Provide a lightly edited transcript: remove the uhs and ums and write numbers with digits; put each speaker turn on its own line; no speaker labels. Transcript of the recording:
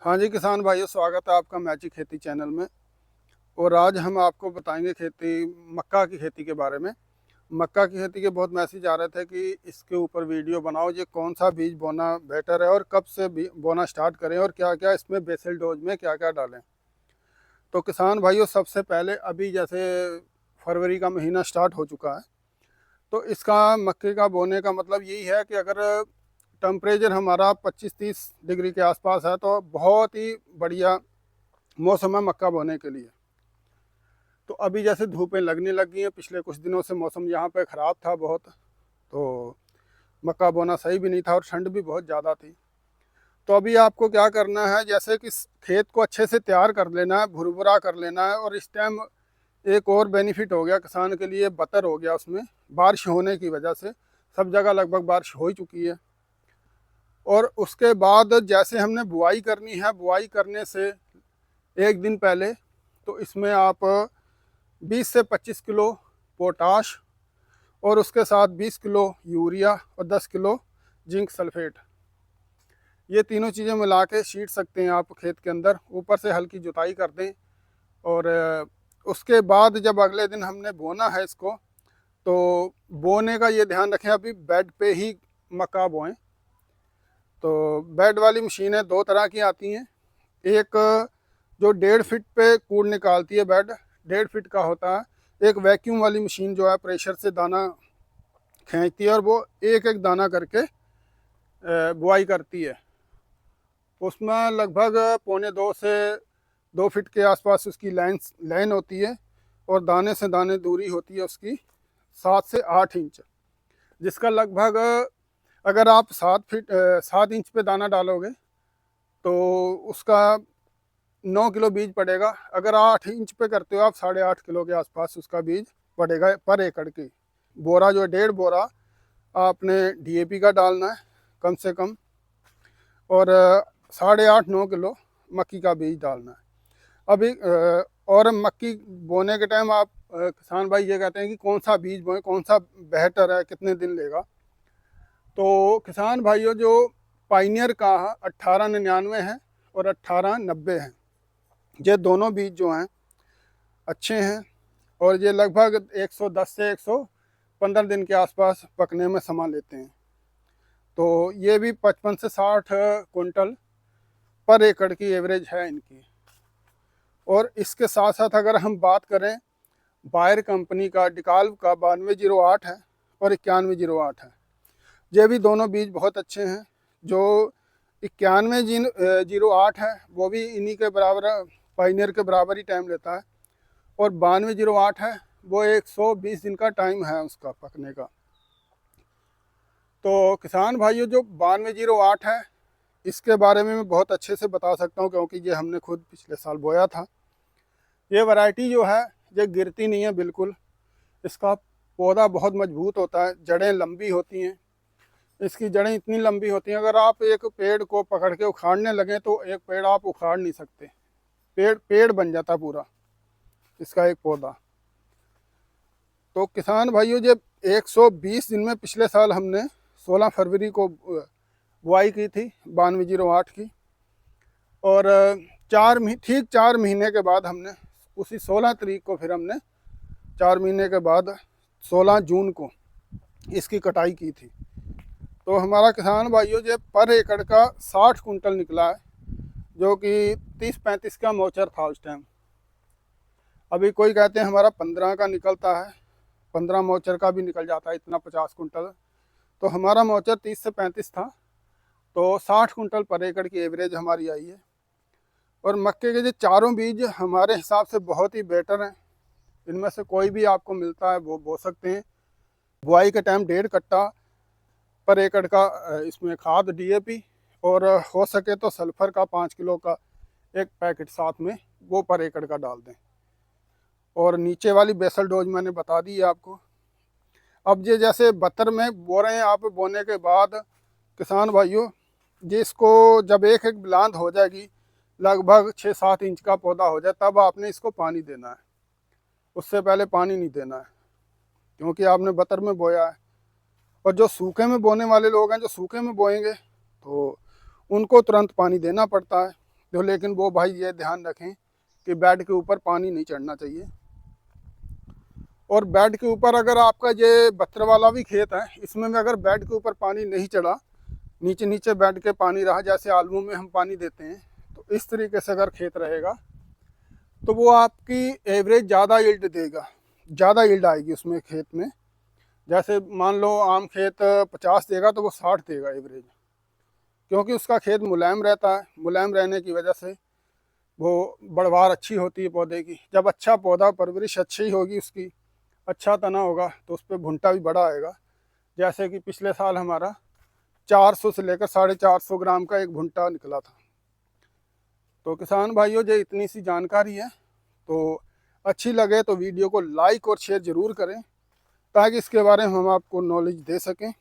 हाँ जी किसान भाइयों, स्वागत है आपका मैची खेती चैनल में। और आज हम आपको बताएंगे मक्का की खेती के बारे में। मक्का की खेती के बहुत मैसेज आ रहे थे कि इसके ऊपर वीडियो बनाओ, ये कौन सा बीज बोना बेटर है और कब से बोना स्टार्ट करें और क्या क्या इसमें बेसल डोज में क्या क्या डालें। तो किसान भाइयों, सबसे पहले अभी जैसे फरवरी का महीना स्टार्ट हो चुका है, तो इसका मक्के का बोने का मतलब यही है कि अगर टेम्परेचर हमारा 25-30 डिग्री के आसपास है तो बहुत ही बढ़िया मौसम है मक्का बोने के लिए। तो अभी जैसे धूपें लगने लग गई हैं, पिछले कुछ दिनों से मौसम यहाँ पे ख़राब था बहुत, तो मक्का बोना सही भी नहीं था और ठंड भी बहुत ज़्यादा थी। तो अभी आपको क्या करना है, जैसे कि खेत को अच्छे से तैयार कर लेना है, भुरभुरा कर लेना है। और इस टाइम एक और बेनिफिट हो गया किसान के लिए, बतर हो गया उसमें, बारिश होने की वजह से सब जगह लगभग बारिश हो ही चुकी है। और उसके बाद जैसे हमने बुआई करनी है, बुआई करने से एक दिन पहले तो इसमें आप 20 से 25 किलो पोटाश और उसके साथ 20 किलो यूरिया और 10 किलो जिंक सल्फेट, ये तीनों चीज़ें मिला के छीट सकते हैं आप खेत के अंदर। ऊपर से हल्की जुताई कर दें और उसके बाद जब अगले दिन हमने बोना है इसको, तो बोने का ये ध्यान रखें अभी बेड पे ही मक्का बोएं। तो बेड वाली मशीनें दो तरह की आती हैं। एक जो 1.5 फीट पे कूड़ निकालती है, बेड 1.5 फीट का होता है। एक वैक्यूम वाली मशीन जो है प्रेशर से दाना खींचती है और वो एक एक दाना करके बुआई करती है। उसमें लगभग 1.25 से 2 फीट के आसपास उसकी लाइन होती है और दाने से दाने दूरी होती है उसकी 7 से 8 इंच, जिसका लगभग अगर आप 7 इंच पे दाना डालोगे तो उसका 9 किलो बीज पड़ेगा। अगर 8 इंच पे करते हो आप, 8.5 किलो के आसपास उसका बीज पड़ेगा पर एकड़ की। बोरा जो है 1.5 बोरा आपने डीएपी का डालना है कम से कम, और 8.5-9 किलो मक्की का बीज डालना है अभी। और मक्की बोने के टाइम आप किसान भाई ये कहते हैं कि कौन सा बीज बोएं, कौन सा बेहतर है, कितने दिन लेगा। तो किसान भाइयों, जो पाइनियर का 1899 है और 1890 है, ये दोनों बीज जो हैं अच्छे हैं और ये लगभग 110 से 115 दिन के आसपास पकने में समय लेते हैं। तो ये भी 55 से 60 कुंटल पर एकड़ की एवरेज है इनकी। और इसके साथ साथ अगर हम बात करें बायर कंपनी का डिकाल्व का 9208 है और 9108 है, ये भी दोनों बीज बहुत अच्छे हैं। जो 9108 है वो भी इन्हीं के बराबर, पाइनियर के बराबर ही टाइम लेता है। और 9208 है वो 120 दिन का टाइम है उसका पकने का। तो किसान भाइयों, जो 9208 है इसके बारे में मैं बहुत अच्छे से बता सकता हूँ, क्योंकि ये हमने खुद पिछले साल बोया था। ये वैरायटी जो है ये गिरती नहीं है बिल्कुल, इसका पौधा बहुत मजबूत होता है, जड़ें लंबी होती हैं। इसकी जड़ें इतनी लंबी होती हैं, अगर आप एक पेड़ को पकड़ के उखाड़ने लगें तो एक पेड़ आप उखाड़ नहीं सकते, पेड़ पेड़ बन जाता पूरा इसका एक पौधा। तो किसान भाइयों, जब 120 दिन में पिछले साल हमने 16 फरवरी को बुआई की थी 9208 की, और ठीक 4 महीने के बाद हमने उसी 16 तारीख को फिर हमने 4 महीने के बाद 16 जून को इसकी कटाई की थी। तो हमारा किसान भाइयों, जो पर एकड़ का 60 कुंटल निकला है, जो कि 30-35 का मौचर था उस टाइम। अभी कोई कहते हैं हमारा 15 का निकलता है, 15 मौचर का भी निकल जाता है इतना, 50 कुंटल। तो हमारा मौचर 30 से 35 था, तो 60 कुंटल पर एकड़ की एवरेज हमारी आई है। और मक्के के जो चारों बीज हमारे हिसाब से बहुत ही बेटर हैं, इनमें से कोई भी आपको मिलता है वो बो सकते हैं। बुआई के टाइम 1.5 कट्टा पर एकड़ का इसमें खाद डीएपी, और हो सके तो सल्फर का 5 किलो का एक पैकेट साथ में वो पर एकड़ का डाल दें। और नीचे वाली बेसल डोज मैंने बता दी है आपको। अब ये जैसे बतर में बो रहे हैं आप, बोने के बाद किसान भाइयों, जिसको जब एक एक बुलंद हो जाएगी, लगभग 6-7 इंच का पौधा हो जाए, तब आपने इसको पानी देना है। उससे पहले पानी नहीं देना है, क्योंकि आपने बतर में बोया है। और जो सूखे में बोने वाले लोग हैं, जो सूखे में बोएंगे तो उनको तुरंत पानी देना पड़ता है। तो लेकिन वो भाई ये ध्यान रखें कि बेड के ऊपर पानी नहीं चढ़ना चाहिए। और बेड के ऊपर अगर आपका ये बत्तर वाला भी खेत है, इसमें में अगर बेड के ऊपर पानी नहीं चढ़ा, नीचे नीचे बेड के पानी रहा, जैसे आलू में हम पानी देते हैं, तो इस तरीके से अगर खेत रहेगा तो वो आपकी एवरेज ज़्यादा यील्ड देगा, ज़्यादा यील्ड आएगी उसमें खेत में। जैसे मान लो आम खेत 50 देगा तो वो 60 देगा एवरेज, क्योंकि उसका खेत मुलायम रहता है। मुलायम रहने की वजह से वो बढ़वार अच्छी होती है पौधे की। जब अच्छा पौधा, परवरिश अच्छी होगी उसकी, अच्छा तना होगा, तो उस पर भुंटा भी बड़ा आएगा। जैसे कि पिछले साल हमारा 400 से लेकर 450 ग्राम का एक भुंटा निकला था। तो किसान भाइयों, जो इतनी सी जानकारी है, तो अच्छी लगे तो वीडियो को लाइक और शेयर ज़रूर करें, ताकि इसके बारे में हम आपको नॉलेज दे सकें।